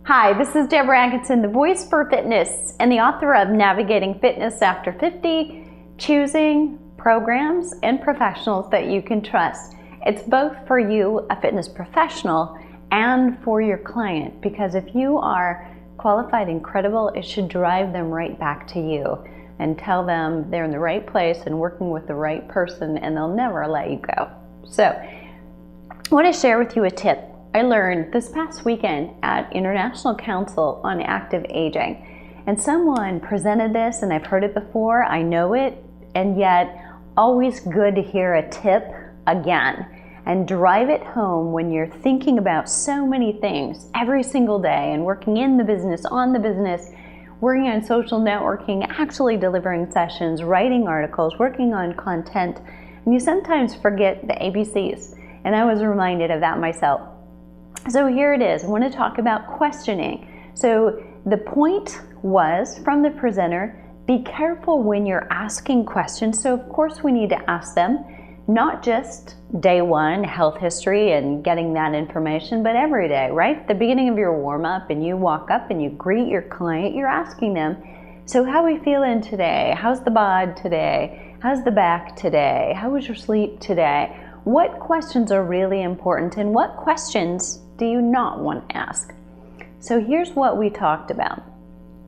Hi, this is Deborah Atkinson, the voice for fitness and the author of Navigating Fitness After 50, Choosing Programs and Professionals That You Can Trust. It's both for you, a fitness professional, and for your client, because if you are qualified and credible, it should drive them right back to you and tell them they're in the right place and working with the right person, and they'll never let you go. So, I want to share with you a tip I learned this past weekend at International Council on Active Aging. And someone presented this, and I've heard it before, I know it, and yet always good to hear a tip again and drive it home when you're thinking about so many things every single day and working in the business, on the business, working on social networking, actually delivering sessions, writing articles, working on content, and you sometimes forget the ABCs. And I was reminded of that myself. So here it is. I want to talk about questioning. So the point was from the presenter, be careful when you're asking questions. So of course we need to ask them, not just day one, health history and getting that information, but every day, right? At the beginning of your warm-up and you walk up and you greet your client, you're asking them, so how are we feeling today? How's the bod today? How's the back today? How was your sleep today? What questions are really important and what questions do you not want to ask? So here's what we talked about.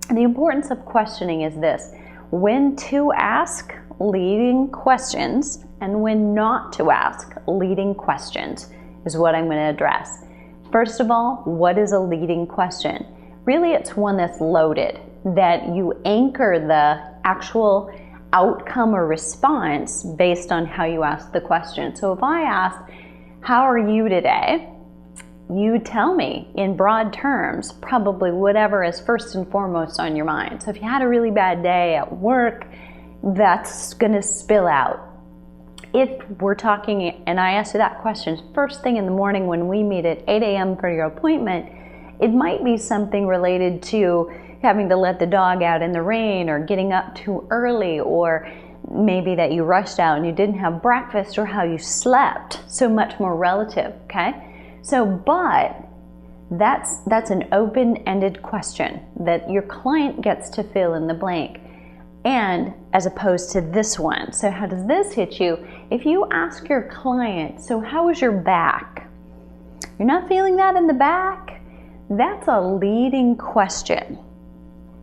The importance of questioning is this: when to ask leading questions and when not to ask leading questions is what I'm going to address. First of all, what is a leading question? Really, it's one that's loaded, that you anchor the actual outcome or response based on how you ask the question. So if I ask, how are you today? You tell me in broad terms, probably whatever is first and foremost on your mind. So if you had a really bad day at work, that's going to spill out. If we're talking, and I ask you that question first thing in the morning when we meet at 8 a.m. for your appointment, it might be something related to having to let the dog out in the rain or getting up too early, or maybe that you rushed out and you didn't have breakfast, or how you slept. So much more relative, okay? So, but that's an open-ended question that your client gets to fill in the blank, and as opposed to this one. So how does this hit you? If you ask your client, so how is your back? You're not feeling that in the back? That's a leading question.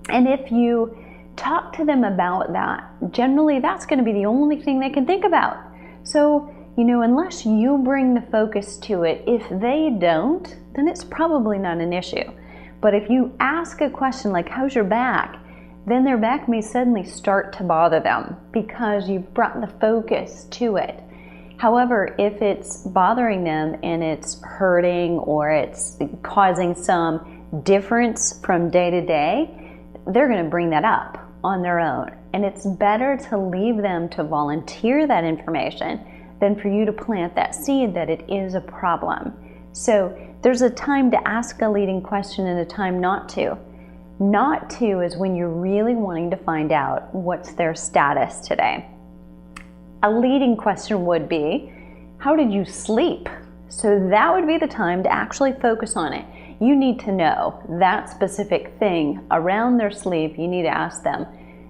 And if you talk to them about that, generally that's going to be the only thing they can think about. So, unless you bring the focus to it, if they don't, then it's probably not an issue. But if you ask a question like, how's your back? Then their back may suddenly start to bother them because you've brought the focus to it. However, if it's bothering them and it's hurting or it's causing some difference from day to day, they're going to bring that up on their own. And it's better to leave them to volunteer that information than for you to plant that seed that it is a problem. So there's a time to ask a leading question and a time not to. Not to is when you're really wanting to find out what's their status today. A leading question would be, how did you sleep? So that would be the time to actually focus on it. You need to know that specific thing around their sleep. You need to ask them,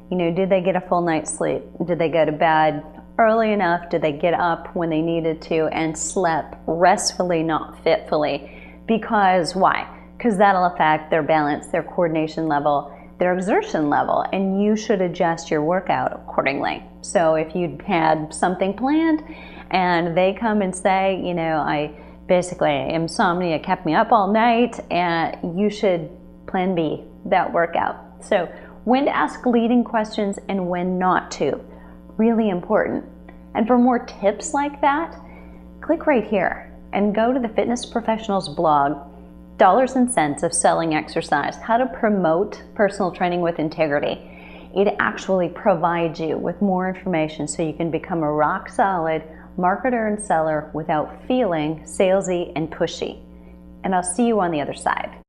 did they get a full night's sleep? Did they go to bed early enough? Did they get up when they needed to and slept restfully, not fitfully? Because why? Because that'll affect their balance, their coordination level, their exertion level, and you should adjust your workout accordingly. So if you had something planned and they come and say, I basically insomnia kept me up all night, and you should plan B, that workout. So when to ask leading questions and when not to. Really important. And for more tips like that, click right here and go to the Fitness Professionals blog, Dollars and Cents of Selling Exercise, how to promote personal training with integrity. It actually provides you with more information so you can become a rock solid marketer and seller without feeling salesy and pushy. And I'll see you on the other side.